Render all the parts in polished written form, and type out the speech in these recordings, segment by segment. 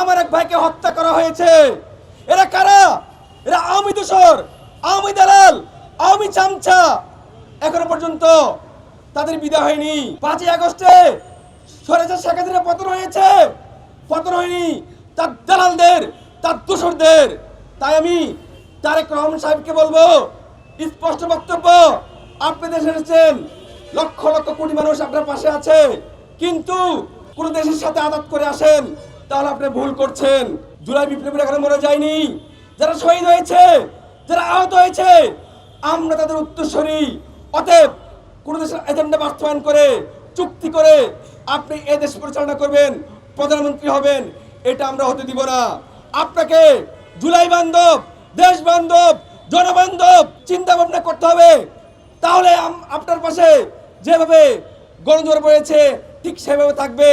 আমার এক ভাইকে হত্যা করা হয়েছে। এরা কারা? এরা আওয়ামী দোসর, আওয়ামী দালাল, আওয়ামী চামচা। এখনো পর্যন্ত তাদের বিদায় হয়নি। 5ই আগস্টে স্বৈরাচার শেখ হাসিনার পতন হয়েছে, পতন হয়নি তার দালালদের, তার দোসরদের। তাই আমি তারেক রহমান সাহেবকে বলবো, স্পষ্ট বক্তব্য, আপনি দেশে এসেছেন, লক্ষ লক্ষ কোটি মানুষ আপনার পাশে আছে, কিন্তু কোন দেশের সাথে আঘাত করে আসেন তাহলে আপনি ভুল করছেন। জুলাই বিপ্লবীরা এখানে মরে যায়নি, যারা শহীদ হয়েছে, যারা আহত হয়েছে, আমরা তাদের উত্তরসূরি। অতএব কোন দেশের এজেন্ডা বাস্তবায়ন করে, চুক্তি করে আপনি এই দেশ পরিচালনা করবেন, প্রধানমন্ত্রী হবেন, এটা আমরা হতে দিব না। আপনাকে জুলাই বান্ধব, দেশ বান্ধব, জনবান্ধব চিন্তা ভাবনা করতে হবে। তাহলে আপনার পাশে যেভাবে গণজোয়ার বয়েছে ঠিক সেভাবে থাকবে।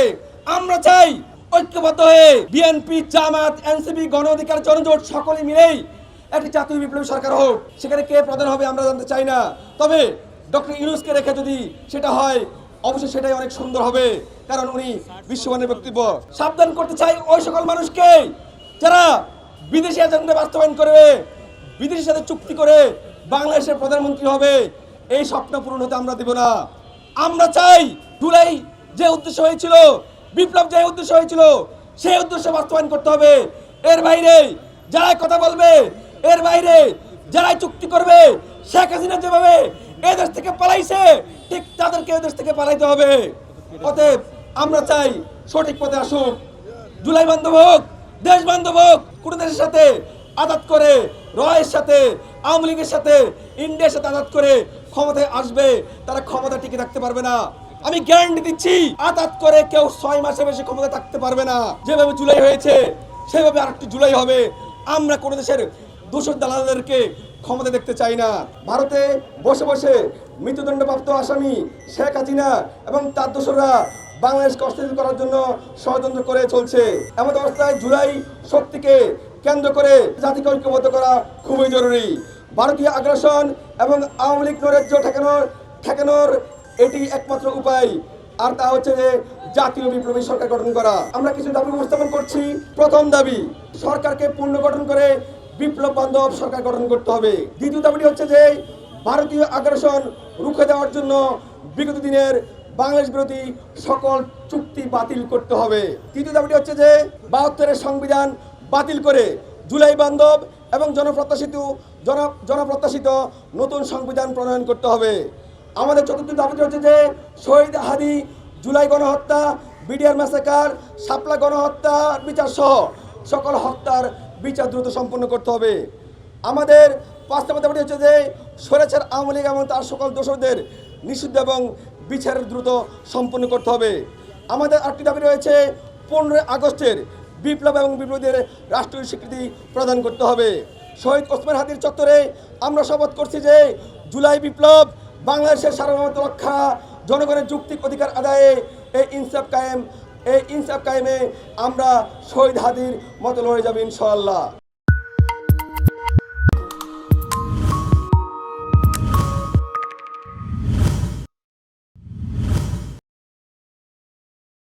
আমরা চাই ঐক্যবদ্ধ হয়ে বিএনপি, জামাত, এনসিপি, গণ অধিকার জনজোট সকলে মিলেই একটি জাতীয় বিপ্লবী সরকার হোক। সেখানে কে প্রধান হবে আমরা জানতে চাই না, তবে ডক্টর ইউনূসকে রেখে যদি সেটা হয় অবশ্যই সেটাই অনেক সুন্দর হবে, কারণ উনি বিশ্বমানের বক্তব্য। সাবধান করতে চাই ওই সকল মানুষকে যারা বিদেশি এজেন্ডা বাস্তবায়ন করবে, বিদেশির সাথে চুক্তি করে বাংলাদেশের প্রধানমন্ত্রী হবে, এই স্বপ্ন পূরণ হতে আমরা দেব না। আমরা চাই জুলাই যে উদ্দেশ্য হয়েছিল, বিপ্লব যে উদ্দেশ্য হয়েছিল, সেই উদ্দেশ্য বাস্তবায়ন করতে হবে। এর বাইরে যারা কথা বলবে, এর বাইরে যারা চুক্তি করবে, শেখ হাসিনা যেভাবে এই দেশ থেকে পালাইছে ঠিক তাদেরকে এই দেশ থেকে পালাইতে হবে। অতএব আমরা চাই সঠিক পথে আসুক, জুলাই বান্ধব হোক, দেশ বান্ধব হোক। কোন দেশের সাথে আঘাত করে, রয়ের সাথে, আওয়ামী লীগের সাথে, ইন্ডিয়ার সাথে আঘাত করে ক্ষমতায় আসবে, তারা ক্ষমতা টিকে থাকতে পারবে না। আমি গ্যারান্টি দিচ্ছি, আঘাত করে কেউ 6 মাসে বেশি ক্ষমতা থাকতে পারবে না। যেভাবে জুলাই হয়েছে সেভাবে আরেকটি জুলাই হবে। আমরা কোন দেশের দোষর দালালদেরকে ক্ষমতা দেখতে চাই না। ভারতে বসে বসে মৃত্যুদণ্ডপ্রাপ্ত আসামি শেখ হাসিনা এবং তার দোসররা বাংলাদেশকে অস্থিতিশীল করার জন্য ষড়যন্ত্র করে চলছে। এমন অবস্থায় জুলাই শক্তিকে কেন্দ্র করে জাতিকে ঐক্যবদ্ধ করা খুবই জরুরি। ভারতীয় আগ্রাসন এবং আওয়ামী লীগ নৈরাজ্য ঠেকানোর এটি একমাত্র উপায়, আর তা হচ্ছে যে জাতীয় বিপ্লবী সরকার গঠন করা। আমরা কিছু দাবি উপস্থাপন করছি। প্রথম দাবি, সরকারকে পুনর্গঠন করে বিপ্লব বান্ধব সরকার গঠন করতে হবে। দ্বিতীয় দাবিটি হচ্ছে যে ভারতীয় আগ্রাসন রুখে দেওয়ার জন্য বিগত দিনের বাংলাদেশ বিরোধী সকল চুক্তি বাতিল করতে হবে। তৃতীয় দাবিটি হচ্ছে যে 72-এর সংবিধান বাতিল করে জুলাই বান্ধব এবং জনপ্রত্যাশিত নতুন সংবিধান প্রণয়ন করতে হবে। আমাদের চতুর্থ দাবিটি হচ্ছে যে শহীদ হাদি, জুলাই গণহত্যা, বিডিআর ম্যাসাকার, শাপলা গণহত্যা বিচার সহ সকল হত্যার বিচার দ্রুত সম্পন্ন করতে হবে। আমাদের 5 নম্বর দাবিটি হচ্ছে যে স্বৈরাচার আওয়ামী লীগ এবং তার সকল দোষরদের নিষিদ্ধ এবং বিচার দ্রুত সম্পন্ন করতে হবে। আমাদের আরেকটি দাবি রয়েছে 15 আগস্টের বিপ্লব এবং বিপ্লবীদের রাষ্ট্রীয় স্বীকৃতি প্রদান করতে হবে। শহীদ ওসমান হাদির চত্বরে আমরা শপথ করছি যে জুলাই বিপ্লব, বাংলাদেশের সার্বভৌমত্ব রক্ষা, জনগণের যৌক্তিক অধিকার আদায়ে এই ইনসাফ কায়েমে আমরা শহীদ হাদির মতো লড়ে যাব ইনশাআল্লাহ।